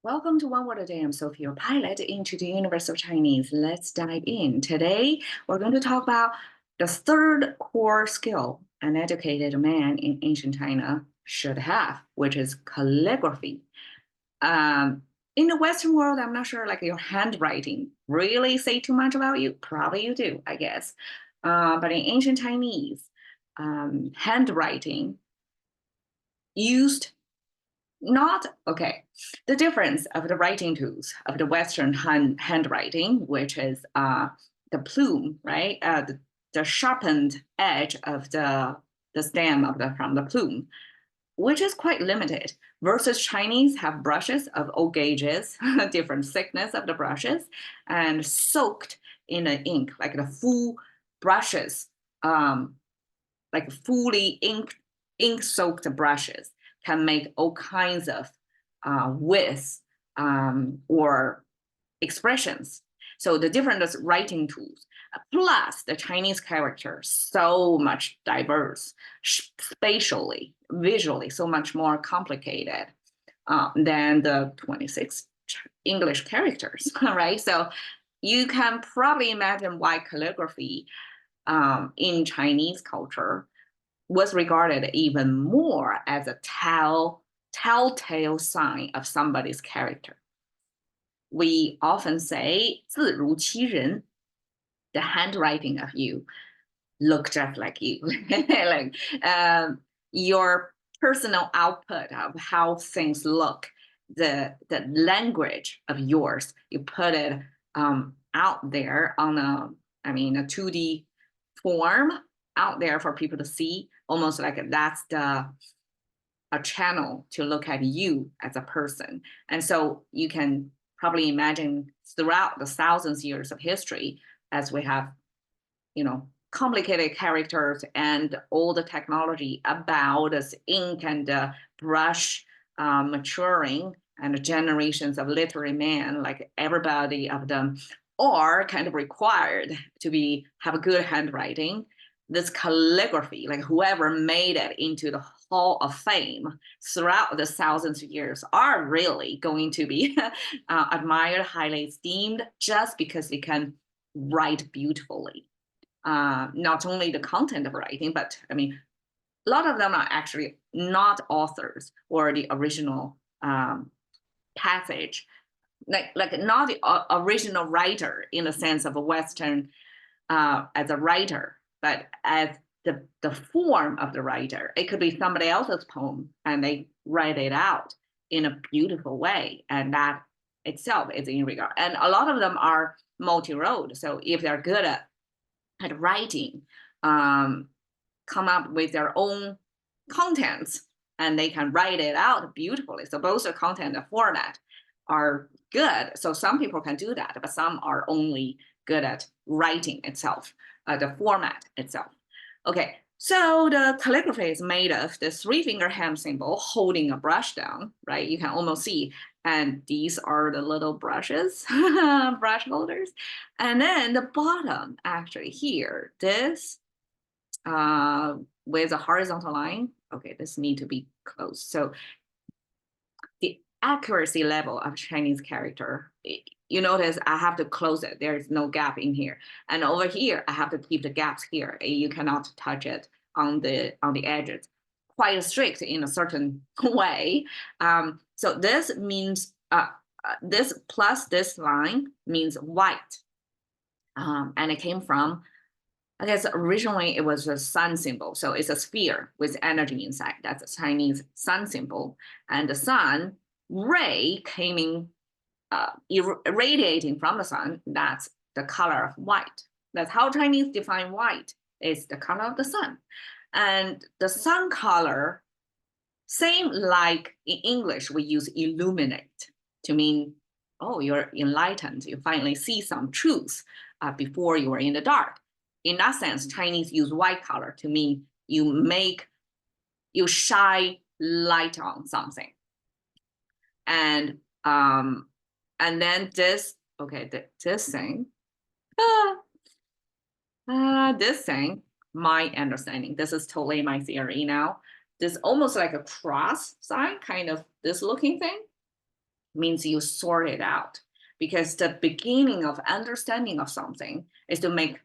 Welcome to One Word a Day. I'm Sophie, your pilot into the universe of Chinese. Let's dive in. Today, we're going to talk about the third core skill an educated man in ancient China should have, which is calligraphy. Um, in the Western world, I'm not sure like your handwriting really say too much about you. Probably you do, I guess. But in ancient Chinese, handwriting used not okay. The difference of the writing tools of the Western handwriting, which is the plume, right? The sharpened edge of the stem of the from the plume, which is quite limited. Versus Chinese have brushes of all gauges, different thickness of the brushes, and soaked in the ink, like the full brushes, um, like fully ink soaked brushes can make all kinds of widths or expressions. So the different writing tools, plus the Chinese characters, so much diverse, spatially, visually, so much more complicated than the 26 English characters, right? So you can probably imagine why calligraphy in Chinese culture was regarded even more as a telltale sign of somebody's character. We often say 字如其人, the handwriting of you look just like you. like your personal output of how things look, the language of yours, you put it out there on a 2D form out there for people to see, almost like that's a channel to look at you as a person. And so you can probably imagine throughout the thousands of years of history, as we have, complicated characters and all the technology about this ink and brush maturing and the generations of literary men, like everybody of them are kind of required to have a good handwriting. This calligraphy, like whoever made it into the Hall of Fame throughout the thousands of years, are really going to be admired, highly esteemed, just because they can write beautifully. Not only the content of writing, but I mean, a lot of them are actually not authors or the original passage, like not the original writer in the sense of a Western as a writer, but as the form of the writer. It could be somebody else's poem and they write it out in a beautiful way. And that itself is in regard. And a lot of them are multi-road. So if they're good at writing, come up with their own contents and they can write it out beautifully. So both the content and format are good. So some people can do that, but some are only good at writing itself, the format itself. Okay, so the calligraphy is made of the three-finger hand symbol holding a brush down, right? You can almost see. And these are the little brushes, brush holders. And then the bottom, actually here, this with a horizontal line. Okay, this need to be close. So the accuracy level of Chinese character, you notice I have to close it. There's no gap in here. And over here, I have to keep the gaps here. You cannot touch it on the edges. Quite strict in a certain way. So this means this plus this line means white. And it came from, I guess originally it was a sun symbol. So it's a sphere with energy inside. That's a Chinese sun symbol. And the sun ray came in, irradiating from the sun. That's the color of white. That's how Chinese define white, is the color of the sun. And the sun color, same like in English, we use illuminate to mean, oh, you're enlightened. You finally see some truth before you were in the dark. In that sense, Chinese use white color to mean you shine light on something. And then this, okay, this thing, this thing, my understanding, this is totally my theory now. This almost like a cross sign, kind of this looking thing. means you sort it out, because the beginning of understanding of something is to make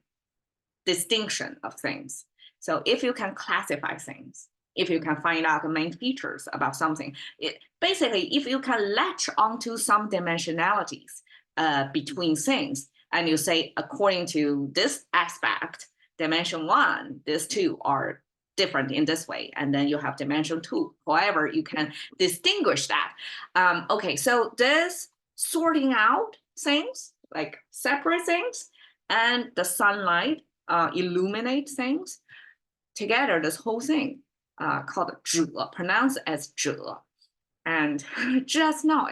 distinction of things. So if you can classify things, if you can find out the main features about something, basically, if you can latch onto some dimensionalities between things, and you say, according to this aspect, dimension one, these two are different in this way, and then you have dimension two. However, you can distinguish that. Okay, so this sorting out things, like separate things, and the sunlight illuminate things together, this whole thing called 者, pronounced as 者. And just now,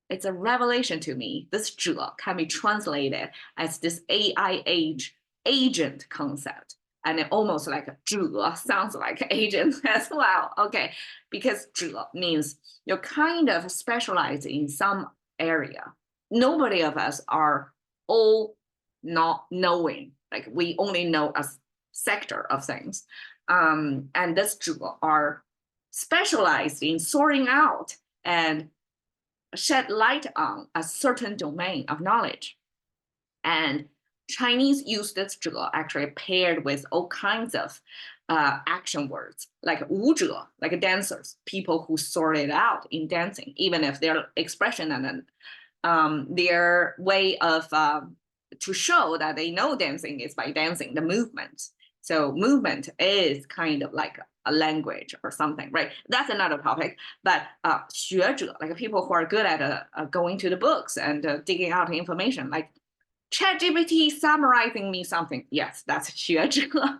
it's a revelation to me. This 者 can be translated as this AI age agent concept. And it almost like 者 sounds like agent as well. Okay, because 者 means you're kind of specialized in some area. Nobody of us are all not knowing. Like we only know a sector of things. And this 者 are specialized in sorting out and shed light on a certain domain of knowledge. And Chinese use this 者 actually paired with all kinds of action words, like 舞者, like dancers, people who sort it out in dancing, even if their expression and their way of to show that they know dancing is by dancing, the movement. So movement is kind of like a language or something, right? That's another topic. But 学者, like people who are good at going to the books and digging out information, like ChatGPT summarizing me something. Yes, that's 学者.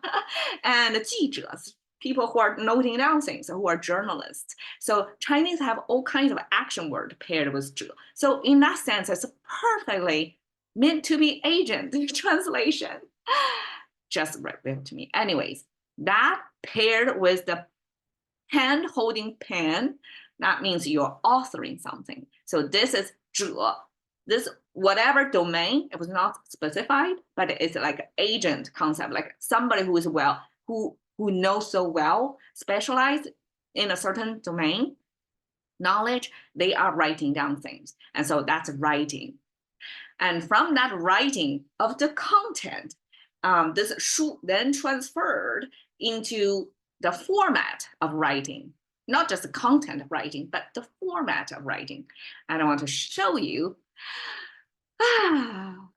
And 记者, people who are noting down things, who are journalists. So Chinese have all kinds of action word paired with 者. So in that sense, it's perfectly meant to be agent translation. Just revealed to me. Anyways, that paired with the hand holding pen, that means you're authoring something. So this is 者. This whatever domain, it was not specified, but it's like agent concept, like somebody who is well, who knows so well, specialized in a certain domain, knowledge, they are writing down things. And so that's writing. And from that writing of the content, this 书 then transferred into the format of writing, not just the content of writing, but the format of writing. And I want to show you.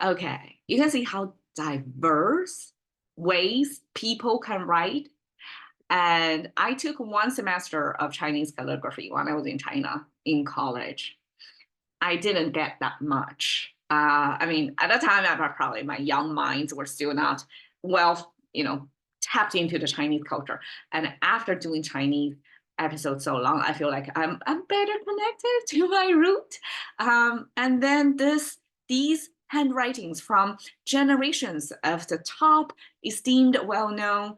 Okay, you can see how diverse ways people can write. And I took one semester of Chinese calligraphy when I was in China in college. I didn't get that much. I mean, at the time, probably my young minds were still not well, tapped into the Chinese culture. And after doing Chinese episodes so long, I feel like I'm better connected to my root. And then these handwritings from generations of the top esteemed, well-known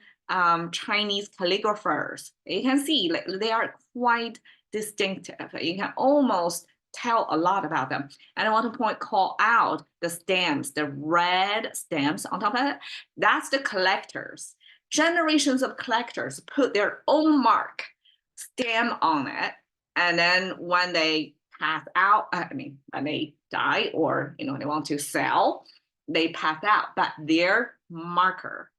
Chinese calligraphers, you can see like they are quite distinctive. You can almost tell a lot about them. And I want to call out the stamps, the red stamps on top of it. That's the collectors. Generations of collectors put their own mark, stamp on it. And then when they pass out, when they die or, they want to sell, they pass out, but their marker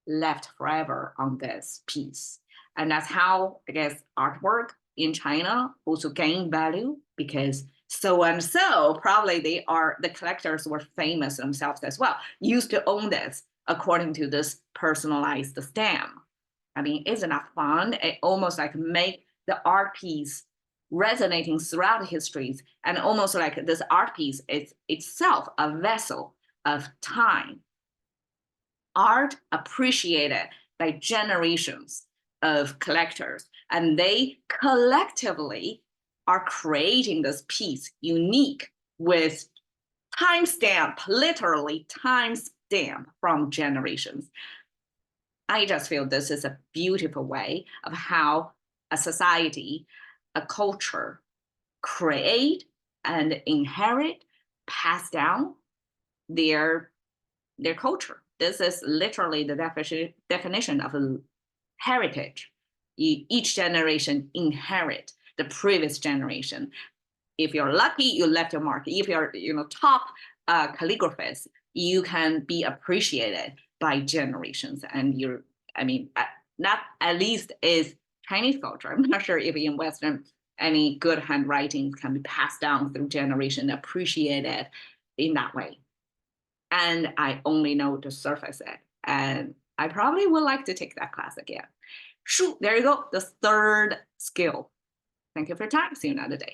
left forever on this piece. And that's how, I guess, artwork in China also gain value, because so and so, probably the collectors were famous themselves as well, used to own this according to this personalized stamp. I mean, isn't that fun? It almost like make the art piece resonating throughout the histories, and almost like this art piece is itself a vessel of time. Art appreciated by generations of collectors, and they collectively are creating this piece unique with timestamp, literally timestamp from generations. I just feel this is a beautiful way of how a society, a culture create and inherit, pass down their culture. This is literally the definition of a heritage. Each generation inherit the previous generation. if you're lucky, you left your mark. If you're top calligraphist, you can be appreciated by generations. And not at least is Chinese culture. I'm not sure if in Western any good handwriting can be passed down through generation, appreciated in that way. And I only know to surface it. And I probably would like to take that class again. Shoot, there you go, the third skill. Thank you for your time. See you another day.